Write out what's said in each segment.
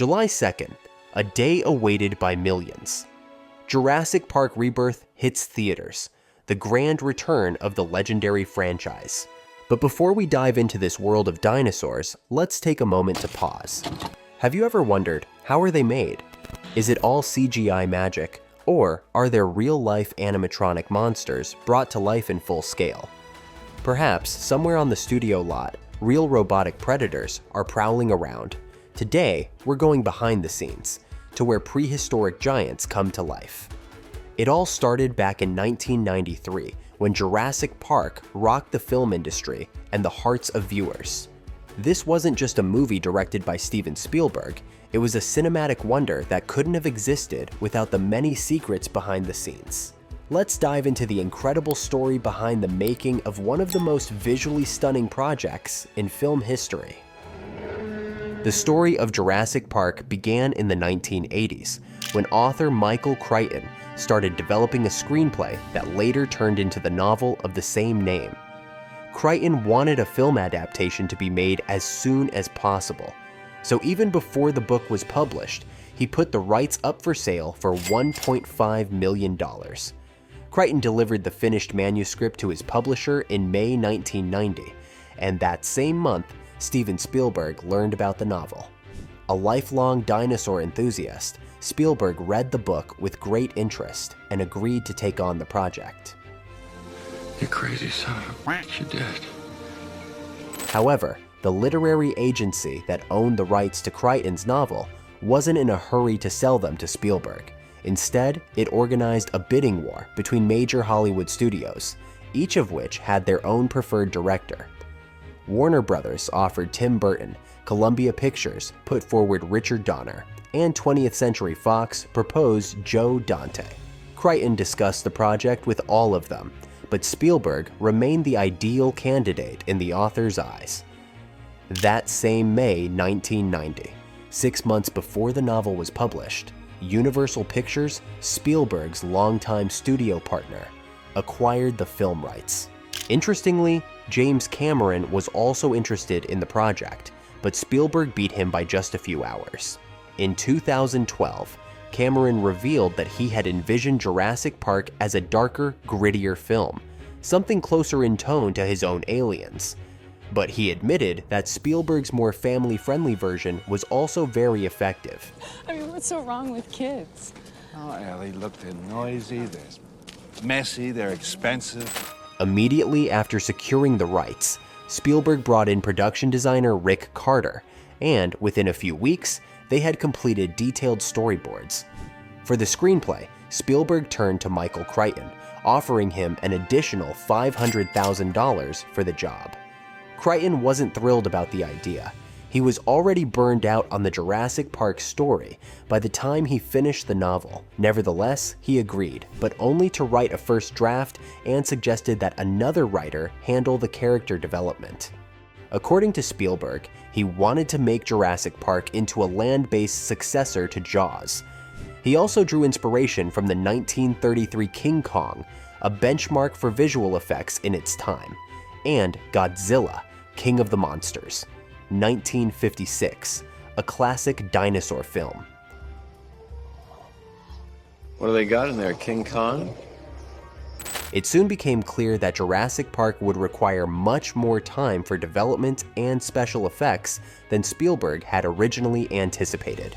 July 2nd, a day awaited by millions. Jurassic Park Rebirth hits theaters, the grand return of the legendary franchise. But before we dive into this world of dinosaurs, let's take a moment to pause. Have you ever wondered, how are they made? Is it all CGI magic, or are there real-life animatronic monsters brought to life in full scale? Perhaps, somewhere on the studio lot, real robotic predators are prowling around. Today, we're going behind the scenes, to where prehistoric giants come to life. It all started back in 1993, when Jurassic Park rocked the film industry and the hearts of viewers. This wasn't just a movie directed by Steven Spielberg, it was a cinematic wonder that couldn't have existed without the many secrets behind the scenes. Let's dive into the incredible story behind the making of one of the most visually stunning projects in film history. The story of Jurassic Park began in the 1980s, when author Michael Crichton started developing a screenplay that later turned into the novel of the same name. Crichton wanted a film adaptation to be made as soon as possible, so even before the book was published, he put the rights up for sale for $1.5 million. Crichton delivered the finished manuscript to his publisher in May 1990, and that same month, Steven Spielberg learned about the novel. A lifelong dinosaur enthusiast, Spielberg read the book with great interest and agreed to take on the project. You crazy son of a bitch, you did. However, the literary agency that owned the rights to Crichton's novel wasn't in a hurry to sell them to Spielberg. Instead, it organized a bidding war between major Hollywood studios, each of which had their own preferred director. Warner Brothers offered Tim Burton, Columbia Pictures put forward Richard Donner, and 20th Century Fox proposed Joe Dante. Crichton discussed the project with all of them, but Spielberg remained the ideal candidate in the author's eyes. That same May 1990, 6 months before the novel was published, Universal Pictures, Spielberg's longtime studio partner, acquired the film rights. Interestingly, James Cameron was also interested in the project, but Spielberg beat him by just a few hours. In 2012, Cameron revealed that he had envisioned Jurassic Park as a darker, grittier film, something closer in tone to his own Aliens. But he admitted that Spielberg's more family-friendly version was also very effective. I mean, what's so wrong with kids? Oh, Ellie, look, they're noisy, they're messy, they're expensive. Immediately after securing the rights, Spielberg brought in production designer Rick Carter, and within a few weeks, they had completed detailed storyboards. For the screenplay, Spielberg turned to Michael Crichton, offering him an additional $500,000 for the job. Crichton wasn't thrilled about the idea. He was already burned out on the Jurassic Park story by the time he finished the novel. Nevertheless, he agreed, but only to write a first draft and suggested that another writer handle the character development. According to Spielberg, he wanted to make Jurassic Park into a land-based successor to Jaws. He also drew inspiration from the 1933 King Kong, a benchmark for visual effects in its time, and Godzilla, King of the Monsters, 1956, a classic dinosaur film. What do they got in there, King Kong? It soon became clear that Jurassic Park would require much more time for development and special effects than Spielberg had originally anticipated.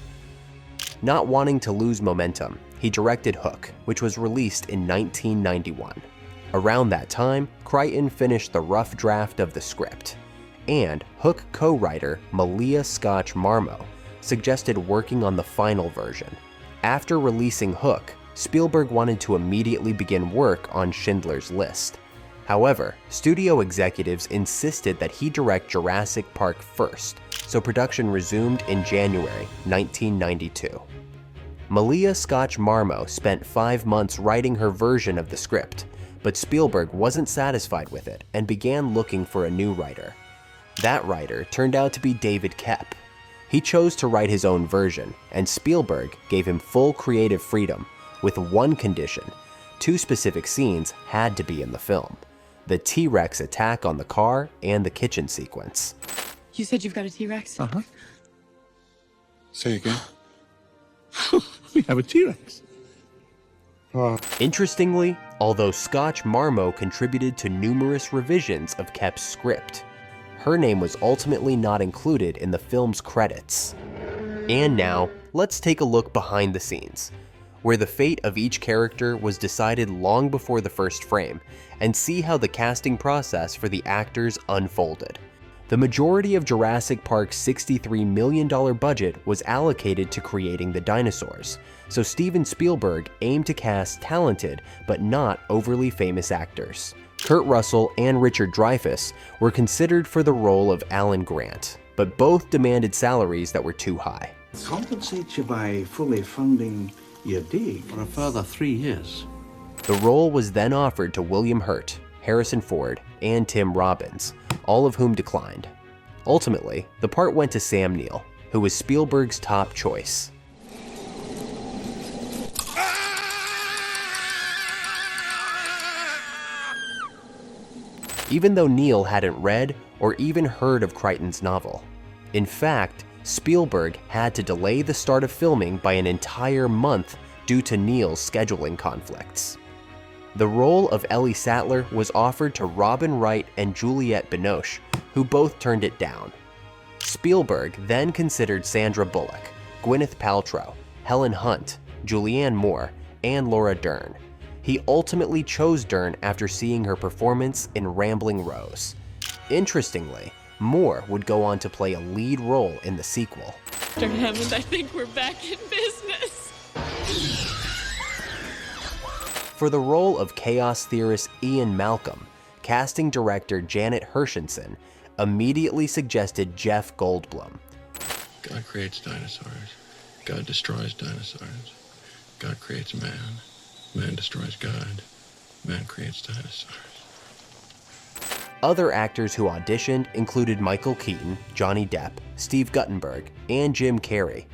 Not wanting to lose momentum, he directed Hook, which was released in 1991. Around that time, Crichton finished the rough draft of the script, and Hook co-writer Malia Scotch-Marmo suggested working on the final version. After releasing Hook, Spielberg wanted to immediately begin work on Schindler's List. However, studio executives insisted that he direct Jurassic Park first, so production resumed in January 1992. Malia Scotch-Marmo spent 5 months writing her version of the script, but Spielberg wasn't satisfied with it and began looking for a new writer. That writer turned out to be David Koepp. He chose to write his own version, and Spielberg gave him full creative freedom, with one condition: 2 specific scenes had to be in the film: the T-Rex attack on the car and the kitchen sequence. You said you've got a T-Rex? Uh-huh. Say again. We have a T-Rex. Interestingly, although Scotch Marmo contributed to numerous revisions of Kep's script, her name was ultimately not included in the film's credits. And now, let's take a look behind the scenes, where the fate of each character was decided long before the first frame, and see how the casting process for the actors unfolded. The majority of Jurassic Park's $63 million budget was allocated to creating the dinosaurs, so Steven Spielberg aimed to cast talented but not overly famous actors. Kurt Russell and Richard Dreyfuss were considered for the role of Alan Grant, but both demanded salaries that were too high. Compensate you by fully funding your dig for a further 3 years. The role was then offered to William Hurt, Harrison Ford, and Tim Robbins, all of whom declined. Ultimately, the part went to Sam Neill, who was Spielberg's top choice. Even though Neill hadn't read or even heard of Crichton's novel. In fact, Spielberg had to delay the start of filming by an entire month due to Neill's scheduling conflicts. The role of Ellie Sattler was offered to Robin Wright and Juliette Binoche, who both turned it down. Spielberg then considered Sandra Bullock, Gwyneth Paltrow, Helen Hunt, Julianne Moore, and Laura Dern. He ultimately chose Dern after seeing her performance in Rambling Rose. Interestingly, Moore would go on to play a lead role in the sequel. Dr. Hammond, I think we're back in business. For the role of chaos theorist Ian Malcolm, casting director Janet Hershenson immediately suggested Jeff Goldblum. God creates dinosaurs. God destroys dinosaurs. God creates man. Man destroys God. Man creates dinosaurs. Other actors who auditioned included Michael Keaton, Johnny Depp, Steve Guttenberg, and Jim Carrey,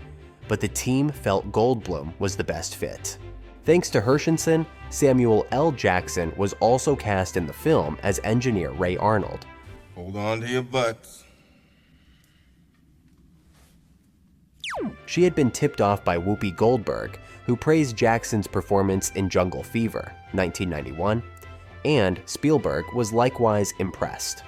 but the team felt Goldblum was the best fit. Thanks to Hershenson, Samuel L. Jackson was also cast in the film as engineer Ray Arnold. Hold on to your butts. She had been tipped off by Whoopi Goldberg, who praised Jackson's performance in Jungle Fever, 1991, and Spielberg was likewise impressed.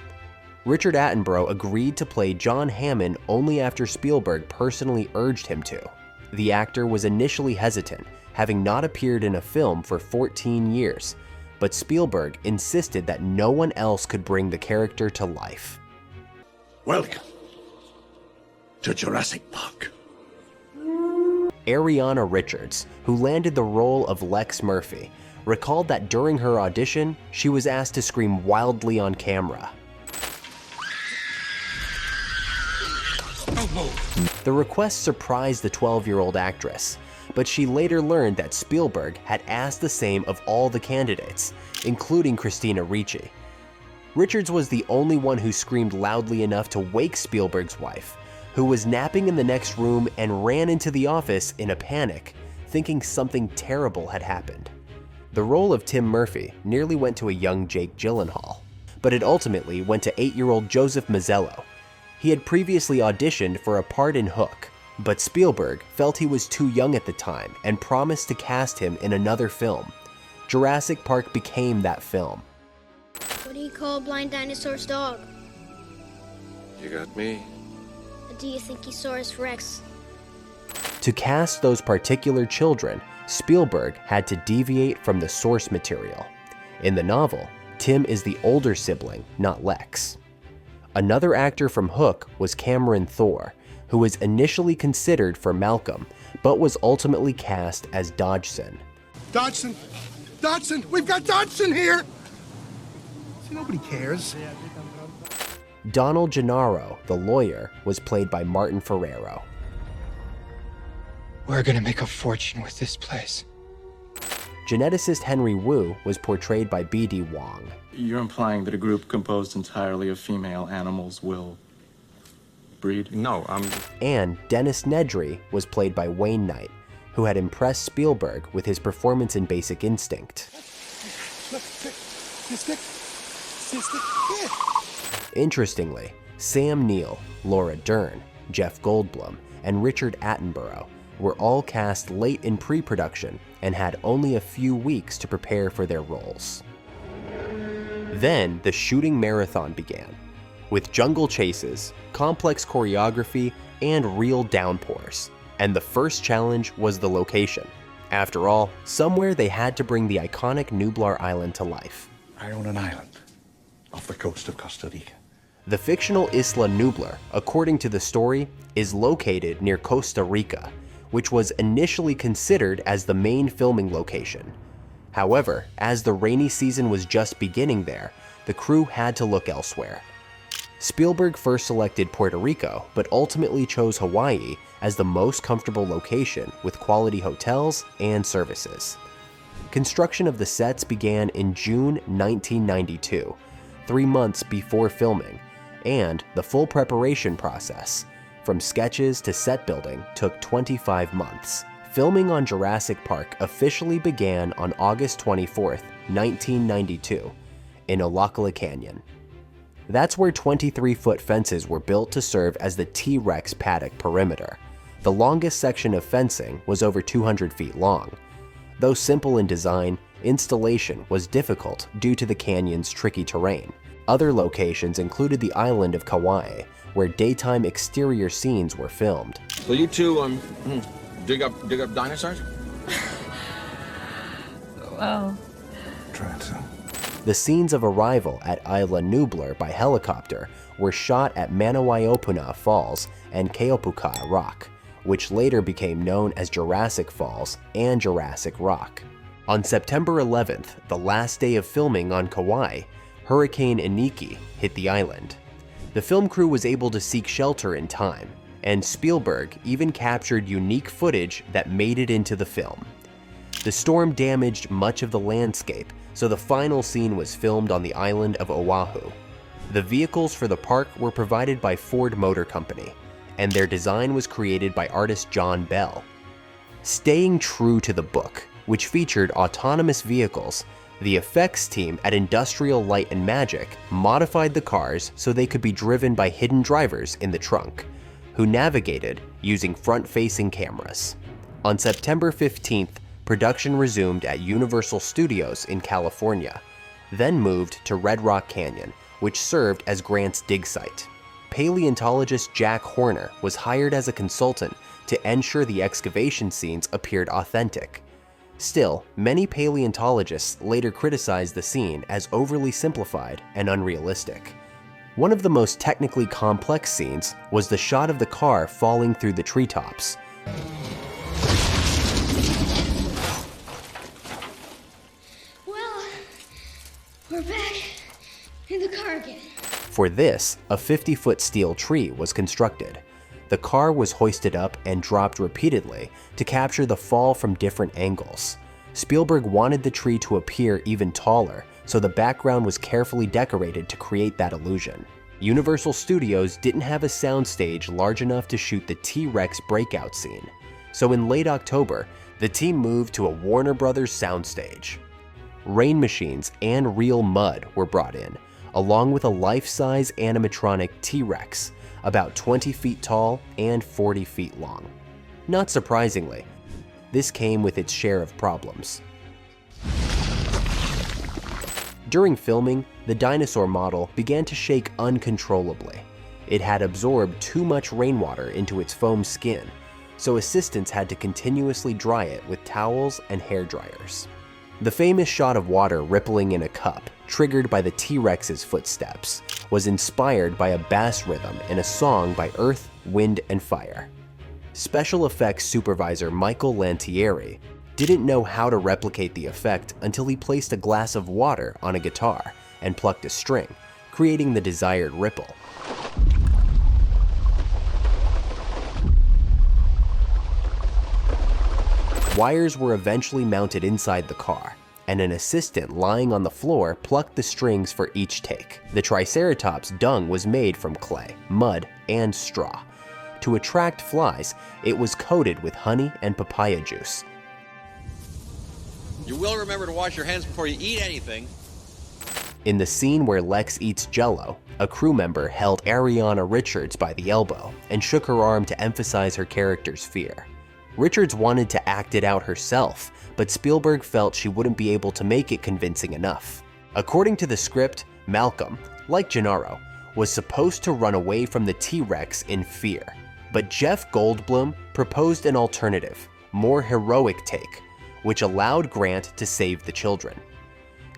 Richard Attenborough agreed to play John Hammond only after Spielberg personally urged him to. The actor was initially hesitant, having not appeared in a film for 14 years, but Spielberg insisted that no one else could bring the character to life. Welcome to Jurassic Park. Ariana Richards, who landed the role of Lex Murphy, recalled that during her audition, she was asked to scream wildly on camera. The request surprised the 12-year-old actress, but she later learned that Spielberg had asked the same of all the candidates, including Christina Ricci. Richards was the only one who screamed loudly enough to wake Spielberg's wife, who was napping in the next room and ran into the office in a panic, thinking something terrible had happened. The role of Tim Murphy nearly went to a young Jake Gyllenhaal, but it ultimately went to 8-year-old Joseph Mazzello. He had previously auditioned for a part in Hook, but Spielberg felt he was too young at the time and promised to cast him in another film. Jurassic Park became that film. What do you call a blind dinosaur's dog? You got me. Or do you think he saw his Rex? To cast those particular children, Spielberg had to deviate from the source material. In the novel, Tim is the older sibling, not Lex. Another actor from Hook was Cameron Thor, who was initially considered for Malcolm, but was ultimately cast as Dodgson. Dodgson! Dodgson! We've got Dodgson here! See, nobody cares. Donald Gennaro, the lawyer, was played by Martin Ferrero. We're gonna make a fortune with this place. Geneticist Henry Wu was portrayed by B.D. Wong. You're implying that a group composed entirely of female animals will breed? No, And Dennis Nedry was played by Wayne Knight, who had impressed Spielberg with his performance in Basic Instinct. Interestingly, Sam Neill, Laura Dern, Jeff Goldblum, and Richard Attenborough were all cast late in pre-production and had only a few weeks to prepare for their roles. Then the shooting marathon began, with jungle chases, complex choreography, and real downpours. And the first challenge was the location. After all, somewhere they had to bring the iconic Nublar Island to life. I own an island off the coast of Costa Rica. The fictional Isla Nublar, according to the story, is located near Costa Rica, which was initially considered as the main filming location. However, as the rainy season was just beginning there, the crew had to look elsewhere. Spielberg first selected Puerto Rico, but ultimately chose Hawaii as the most comfortable location with quality hotels and services. Construction of the sets began in June 1992, 3 months before filming, and the full preparation process, from sketches to set building, took 25 months. Filming on Jurassic Park officially began on August 24, 1992, in Olakala Canyon. That's where 23-foot fences were built to serve as the T-Rex paddock perimeter. The longest section of fencing was over 200 feet long. Though simple in design, installation was difficult due to the canyon's tricky terrain. Other locations included the island of Kauai, where daytime exterior scenes were filmed. So you two, dig up dinosaurs? Well, Trying to. The scenes of arrival at Isla Nublar by helicopter were shot at Manawaiopuna Falls and Keopuka Rock, which later became known as Jurassic Falls and Jurassic Rock. On September 11th, the last day of filming on Kauai, Hurricane Iniki hit the island. The film crew was able to seek shelter in time, and Spielberg even captured unique footage that made it into the film. The storm damaged much of the landscape, so the final scene was filmed on the island of Oahu. The vehicles for the park were provided by Ford Motor Company, and their design was created by artist John Bell. Staying true to the book, which featured autonomous vehicles, the effects team at Industrial Light and Magic modified the cars so they could be driven by hidden drivers in the trunk, who navigated using front-facing cameras. On September 15th, production resumed at Universal Studios in California, then moved to Red Rock Canyon, which served as Grant's dig site. Paleontologist Jack Horner was hired as a consultant to ensure the excavation scenes appeared authentic. Still, many paleontologists later criticized the scene as overly simplified and unrealistic. One of the most technically complex scenes was the shot of the car falling through the treetops. Well, we're back in the car again. For this, a 50-foot steel tree was constructed. The car was hoisted up and dropped repeatedly to capture the fall from different angles. Spielberg wanted the tree to appear even taller, so the background was carefully decorated to create that illusion. Universal Studios didn't have a soundstage large enough to shoot the T-Rex breakout scene, so in late October, the team moved to a Warner Brothers soundstage. Rain machines and real mud were brought in, along with a life-size animatronic T-Rex, about 20 feet tall and 40 feet long. Not surprisingly, this came with its share of problems. During filming, the dinosaur model began to shake uncontrollably. It had absorbed too much rainwater into its foam skin, so assistants had to continuously dry it with towels and hair dryers. The famous shot of water rippling in a cup, triggered by the T-Rex's footsteps, was inspired by a bass rhythm in a song by Earth, Wind, and Fire. Special effects supervisor Michael Lantieri didn't know how to replicate the effect until he placed a glass of water on a guitar and plucked a string, creating the desired ripple. Wires were eventually mounted inside the car, and an assistant lying on the floor plucked the strings for each take. The Triceratops' dung was made from clay, mud, and straw. To attract flies, it was coated with honey and papaya juice. You will remember to wash your hands before you eat anything. In the scene where Lex eats Jell-O, a crew member held Ariana Richards by the elbow and shook her arm to emphasize her character's fear. Richards wanted to act it out herself, but Spielberg felt she wouldn't be able to make it convincing enough. According to the script, Malcolm, like Gennaro, was supposed to run away from the T-Rex in fear. But Jeff Goldblum proposed an alternative, more heroic take, which allowed Grant to save the children.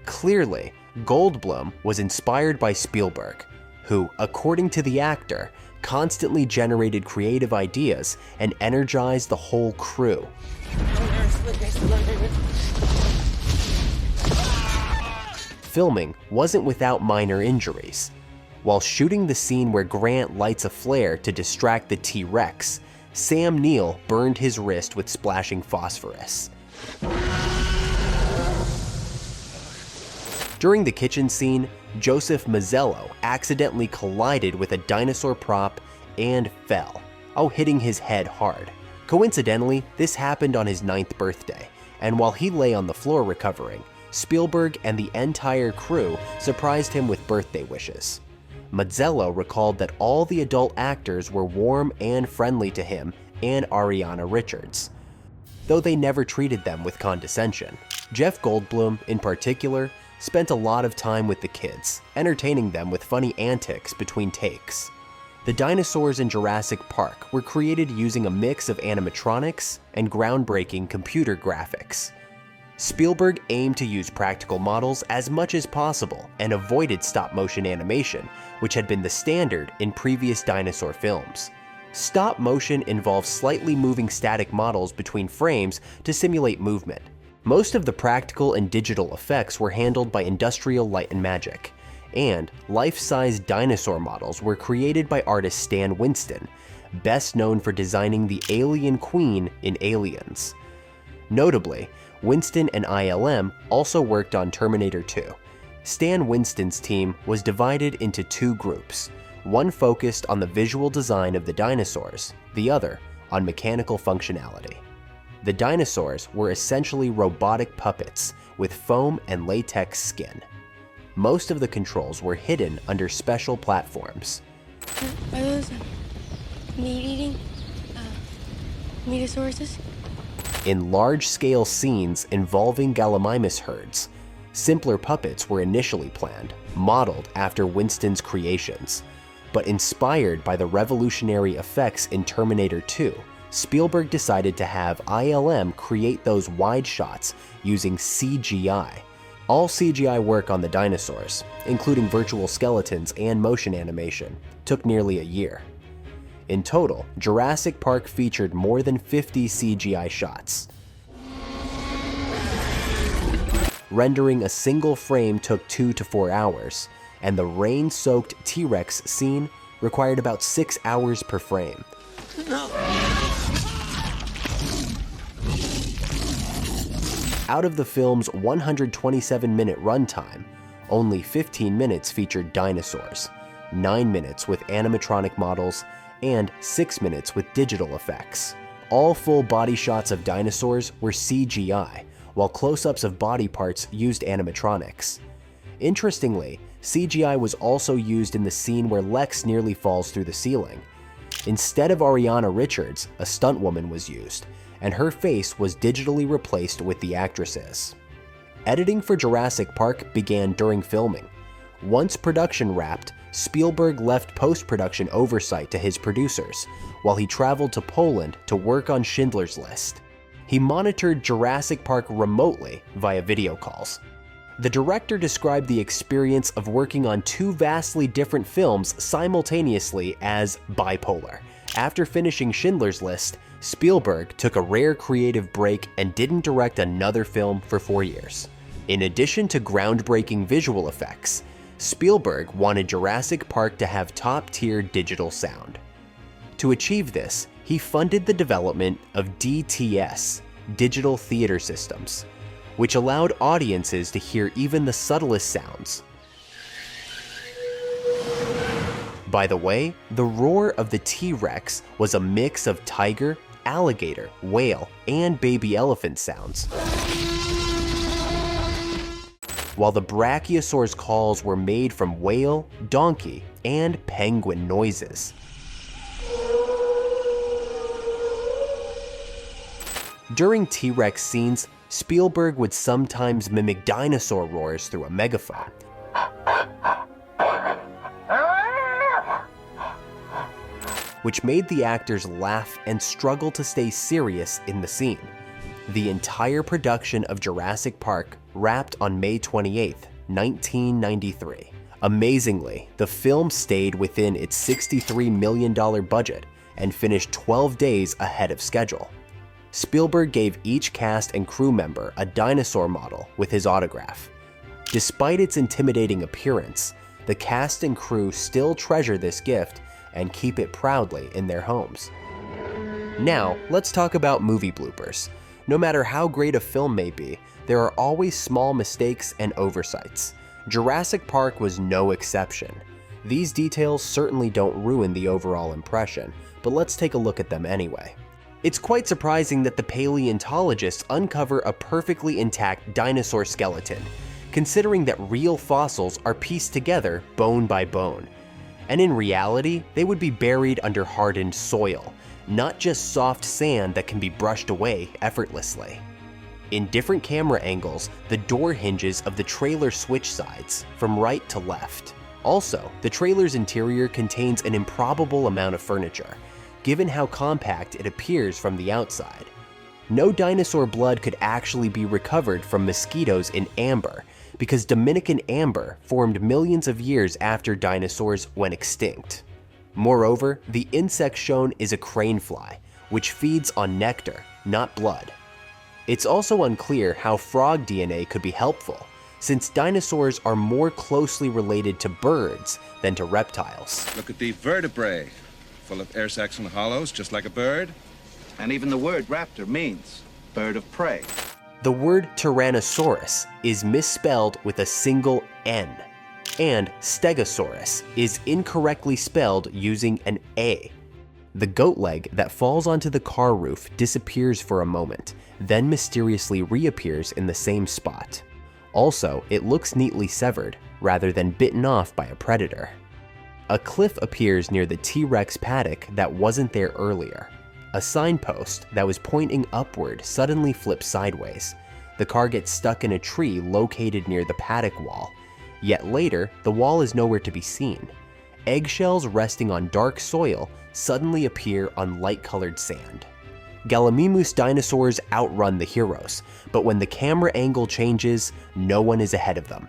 Clearly, Goldblum was inspired by Spielberg, who, according to the actor, constantly generated creative ideas and energized the whole crew. Filming wasn't without minor injuries. While shooting the scene where Grant lights a flare to distract the T-Rex, Sam Neill burned his wrist with splashing phosphorus. During the kitchen scene, Joseph Mazzello accidentally collided with a dinosaur prop and fell, hitting his head hard. Coincidentally, this happened on his 9th birthday, and while he lay on the floor recovering, Spielberg and the entire crew surprised him with birthday wishes. Mazzello recalled that all the adult actors were warm and friendly to him and Ariana Richards, though they never treated them with condescension. Jeff Goldblum, in particular, spent a lot of time with the kids, entertaining them with funny antics between takes. The dinosaurs in Jurassic Park were created using a mix of animatronics and groundbreaking computer graphics. Spielberg aimed to use practical models as much as possible and avoided stop-motion animation, which had been the standard in previous dinosaur films. Stop motion involves slightly moving static models between frames to simulate movement. Most of the practical and digital effects were handled by Industrial Light and Magic, and life-size dinosaur models were created by artist Stan Winston, best known for designing the Alien Queen in Aliens. Notably, Winston and ILM also worked on Terminator 2. Stan Winston's team was divided into two groups, one focused on the visual design of the dinosaurs, the other on mechanical functionality. The dinosaurs were essentially robotic puppets with foam and latex skin. Most of the controls were hidden under special platforms. Are those meat-eating metosauruses? In large-scale scenes involving Gallimimus herds, simpler puppets were initially planned, modeled after Winston's creations. But inspired by the revolutionary effects in Terminator 2, Spielberg decided to have ILM create those wide shots using CGI. All CGI work on the dinosaurs, including virtual skeletons and motion animation, took nearly a year. In total, Jurassic Park featured more than 50 CGI shots. Rendering a single frame took 2 to 4 hours, and the rain-soaked T-Rex scene required about 6 hours per frame. No. Out of the film's 127-minute runtime, only 15 minutes featured dinosaurs, 9 minutes with animatronic models, and 6 minutes with digital effects. All full body shots of dinosaurs were CGI, while close-ups of body parts used animatronics. Interestingly, CGI was also used in the scene where Lex nearly falls through the ceiling. Instead of Ariana Richards, a stunt woman was used, and her face was digitally replaced with the actress's. Editing for Jurassic Park began during filming. Once production wrapped, Spielberg left post-production oversight to his producers, while he traveled to Poland to work on Schindler's List. He monitored Jurassic Park remotely via video calls. The director described the experience of working on two vastly different films simultaneously as bipolar. After finishing Schindler's List, Spielberg took a rare creative break and didn't direct another film for 4 years. In addition to groundbreaking visual effects, Spielberg wanted Jurassic Park to have top-tier digital sound. To achieve this, he funded the development of DTS, Digital Theater Systems, which allowed audiences to hear even the subtlest sounds. By the way, the roar of the T-Rex was a mix of tiger, alligator, whale, and baby elephant sounds. while the brachiosaur's calls were made from whale, donkey, and penguin noises. During T-Rex scenes, Spielberg would sometimes mimic dinosaur roars through a megaphone. Which made the actors laugh and struggle to stay serious in the scene. The entire production of Jurassic Park wrapped on May 28, 1993. Amazingly, the film stayed within its $63 million budget and finished 12 days ahead of schedule. Spielberg gave each cast and crew member a dinosaur model with his autograph. Despite its intimidating appearance, the cast and crew still treasure this gift and keep it proudly in their homes. Now, let's talk about movie bloopers. No matter how great a film may be, there are always small mistakes and oversights. Jurassic Park was no exception. These details certainly don't ruin the overall impression, but let's take a look at them anyway. It's quite surprising that the paleontologists uncover a perfectly intact dinosaur skeleton, considering that real fossils are pieced together bone by bone. And in reality, they would be buried under hardened soil, not just soft sand that can be brushed away effortlessly. In different camera angles, the door hinges of the trailer switch sides from right to left. Also, the trailer's interior contains an improbable amount of furniture, given how compact it appears from the outside. No dinosaur blood could actually be recovered from mosquitoes in amber, because Dominican amber formed millions of years after dinosaurs went extinct. Moreover, the insect shown is a crane fly, which feeds on nectar, not blood. It's also unclear how frog DNA could be helpful, since dinosaurs are more closely related to birds than to reptiles. Look at the vertebrae, full of air sacs and hollows, just like a bird. And even the word raptor means bird of prey. The word Tyrannosaurus is misspelled with a single N, and Stegosaurus is incorrectly spelled using an A. The goat leg that falls onto the car roof disappears for a moment, then mysteriously reappears in the same spot. Also, it looks neatly severed, rather than bitten off by a predator. A cliff appears near the T-Rex paddock that wasn't there earlier. A signpost that was pointing upward suddenly flips sideways. The car gets stuck in a tree located near the paddock wall. Yet later, the wall is nowhere to be seen. Eggshells resting on dark soil suddenly appear on light-colored sand. Gallimimus dinosaurs outrun the heroes, but when the camera angle changes, no one is ahead of them.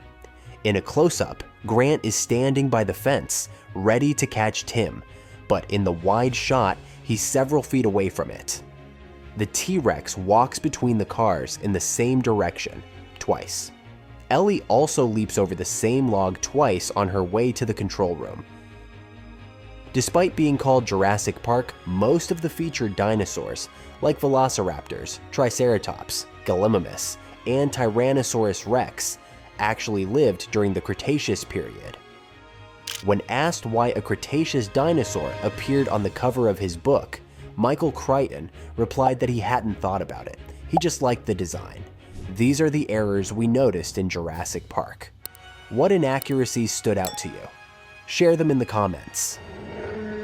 In a close-up, Grant is standing by the fence, ready to catch Tim, but in the wide shot, he's several feet away from it. The T-Rex walks between the cars in the same direction, twice. Ellie also leaps over the same log twice on her way to the control room. Despite being called Jurassic Park, most of the featured dinosaurs, like velociraptors, triceratops, gallimimus, and Tyrannosaurus rex, actually lived during the Cretaceous period. When asked why a Cretaceous dinosaur appeared on the cover of his book, Michael Crichton replied that he hadn't thought about it, he just liked the design. These are the errors we noticed in Jurassic Park. What inaccuracies stood out to you? Share them in the comments.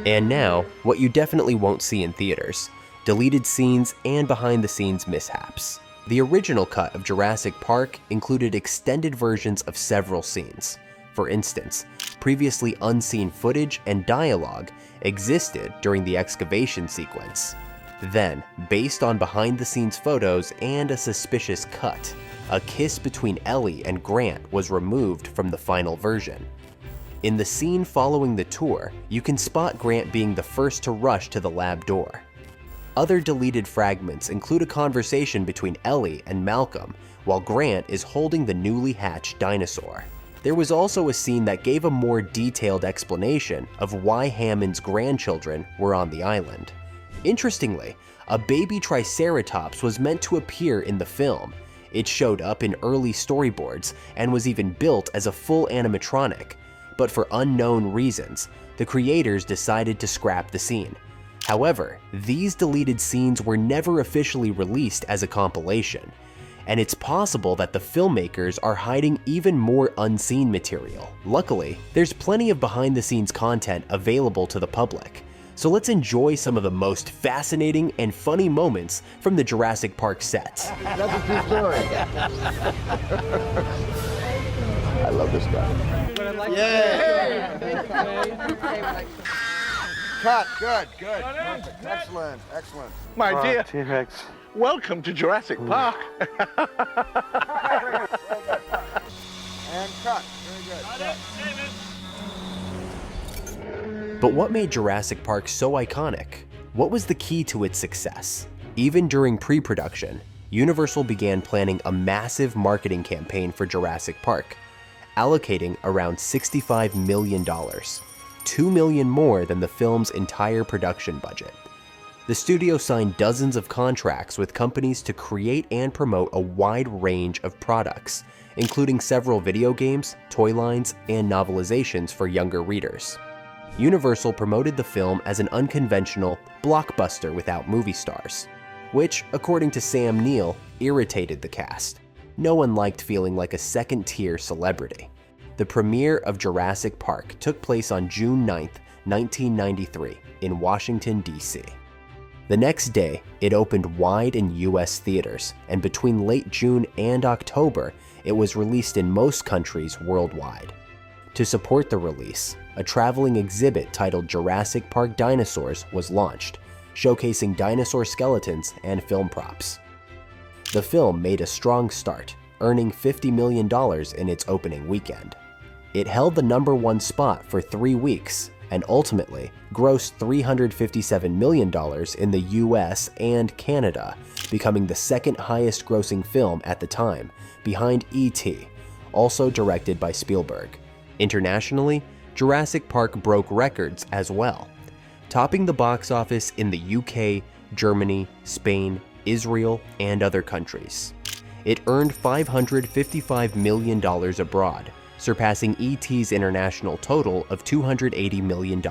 And now, what you definitely won't see in theaters: deleted scenes and behind-the-scenes mishaps. The original cut of Jurassic Park included extended versions of several scenes. For instance, previously unseen footage and dialogue existed during the excavation sequence. Then, based on behind-the-scenes photos and a suspicious cut, a kiss between Ellie and Grant was removed from the final version. In the scene following the tour, you can spot Grant being the first to rush to the lab door. Other deleted fragments include a conversation between Ellie and Malcolm while Grant is holding the newly hatched dinosaur. There was also a scene that gave a more detailed explanation of why Hammond's grandchildren were on the island. Interestingly, a baby Triceratops was meant to appear in the film. It showed up in early storyboards and was even built as a full animatronic, but for unknown reasons, the creators decided to scrap the scene. However, these deleted scenes were never officially released as a compilation. and it's possible that the filmmakers are hiding even more unseen material. Luckily, there's plenty of behind-the-scenes content available to the public, so let's enjoy some of the most fascinating and funny moments from the Jurassic Park sets. That's a true story. I love this guy. Yeah! Cut, good. Perfect. Excellent. My dear T-Rex, welcome to Jurassic Park. And cut. Very good. But what made Jurassic Park so iconic? What was the key to its success? Even during pre-production, Universal began planning a massive marketing campaign for Jurassic Park, allocating around $65 million, $2 million more than the film's entire production budget. The studio signed dozens of contracts with companies to create and promote a wide range of products, including several video games, toy lines, and novelizations for younger readers. Universal promoted the film as an unconventional blockbuster without movie stars, which, according to Sam Neill, irritated the cast. No one liked feeling like a second-tier celebrity. The premiere of Jurassic Park took place on June 9, 1993, in Washington, D.C. The next day, it opened wide in US theaters, and between late June and October, it was released in most countries worldwide. To support the release, a traveling exhibit titled Jurassic Park Dinosaurs was launched, showcasing dinosaur skeletons and film props. The film made a strong start, earning $50 million in its opening weekend. It held the #1 spot for 3 weeks and ultimately grossed $357 million in the US and Canada, becoming the second highest grossing film at the time, behind E.T., also directed by Spielberg. Internationally, Jurassic Park broke records as well, topping the box office in the UK, Germany, Spain, Israel, and other countries. It earned $555 million abroad, surpassing E.T.'s international total of $280 million.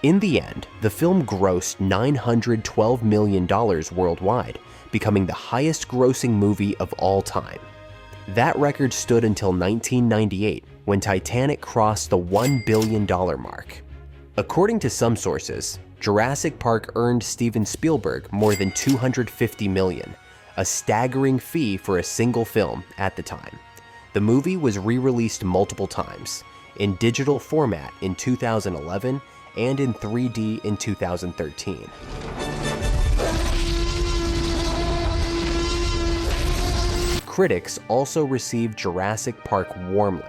In the end, the film grossed $912 million worldwide, becoming the highest-grossing movie of all time. That record stood until 1998, when Titanic crossed the $1 billion mark. According to some sources, Jurassic Park earned Steven Spielberg more than $250 million, a staggering fee for a single film at the time. The movie was re-released multiple times, in digital format in 2011 and in 3D in 2013. Critics also received Jurassic Park warmly.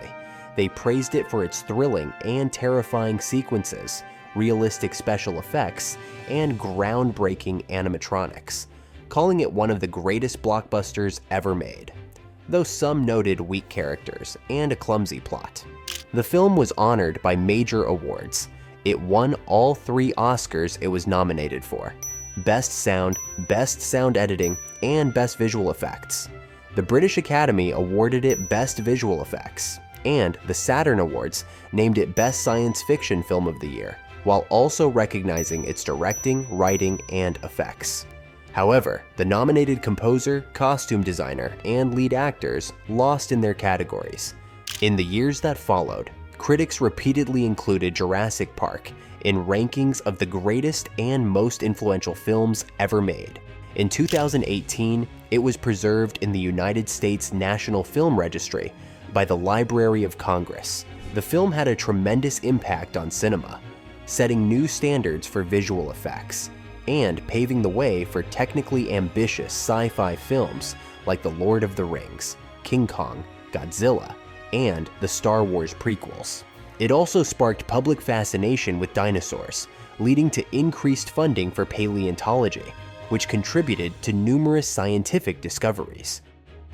They praised it for its thrilling and terrifying sequences, realistic special effects, and groundbreaking animatronics, calling it one of the greatest blockbusters ever made, though some noted weak characters and a clumsy plot. The film was honored by major awards. It won all 3 Oscars it was nominated for: Best Sound, Best Sound Editing, and Best Visual Effects. The British Academy awarded it Best Visual Effects, and the Saturn Awards named it Best Science Fiction Film of the Year, while also recognizing its directing, writing, and effects. However, the nominated composer, costume designer, and lead actors lost in their categories. In the years that followed, critics repeatedly included Jurassic Park in rankings of the greatest and most influential films ever made. In 2018, it was preserved in the United States National Film Registry by the Library of Congress. The film had a tremendous impact on cinema, setting new standards for visual effects, and paving the way for technically ambitious sci-fi films like The Lord of the Rings, King Kong, Godzilla, and the Star Wars prequels. It also sparked public fascination with dinosaurs, leading to increased funding for paleontology, which contributed to numerous scientific discoveries.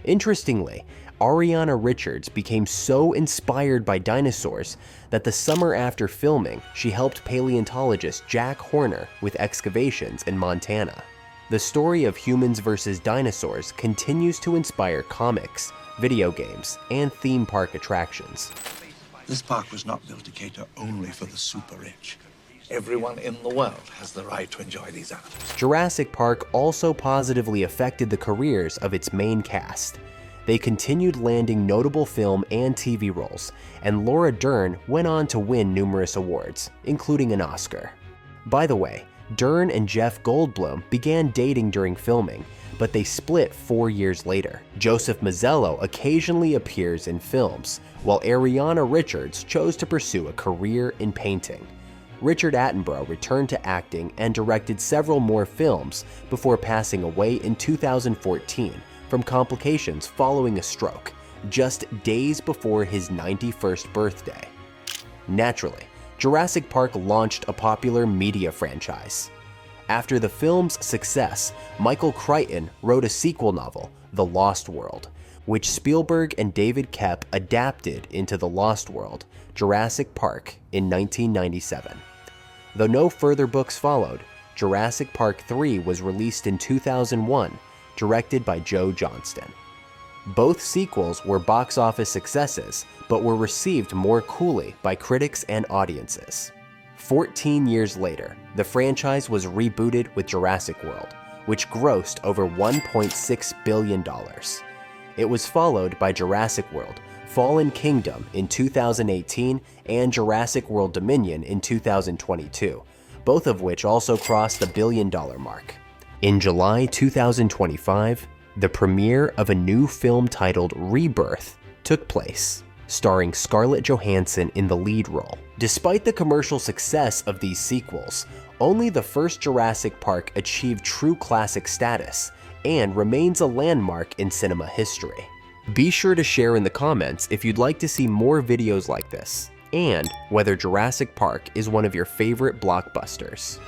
Interestingly, Ariana Richards became so inspired by dinosaurs that the summer after filming, she helped paleontologist Jack Horner with excavations in Montana. The story of humans versus dinosaurs continues to inspire comics, video games, and theme park attractions. This park was not built to cater only for the super rich. Everyone in the world has the right to enjoy these animals. Jurassic Park also positively affected the careers of its main cast. They continued landing notable film and TV roles, and Laura Dern went on to win numerous awards, including an Oscar. By the way, Dern and Jeff Goldblum began dating during filming, but they split 4 years later. Joseph Mazzello occasionally appears in films, while Ariana Richards chose to pursue a career in painting. Richard Attenborough returned to acting and directed several more films before passing away in 2014 from complications following a stroke, just days before his 91st birthday. Naturally, Jurassic Park launched a popular media franchise. After the film's success, Michael Crichton wrote a sequel novel, The Lost World, which Spielberg and David Koepp adapted into The Lost World, Jurassic Park, in 1997. Though no further books followed, Jurassic Park 3 was released in 2001, directed by Joe Johnston. Both sequels were box office successes, but were received more coolly by critics and audiences. 14 years later, the franchise was rebooted with Jurassic World, which grossed over $1.6 billion. It was followed by Jurassic World: Fallen Kingdom in 2018 and Jurassic World Dominion in 2022, both of which also crossed the $1 billion mark. In July 2025, the premiere of a new film titled Rebirth took place, starring Scarlett Johansson in the lead role. Despite the commercial success of these sequels, only the first Jurassic Park achieved true classic status and remains a landmark in cinema history. Be sure to share in the comments if you'd like to see more videos like this, and whether Jurassic Park is one of your favorite blockbusters.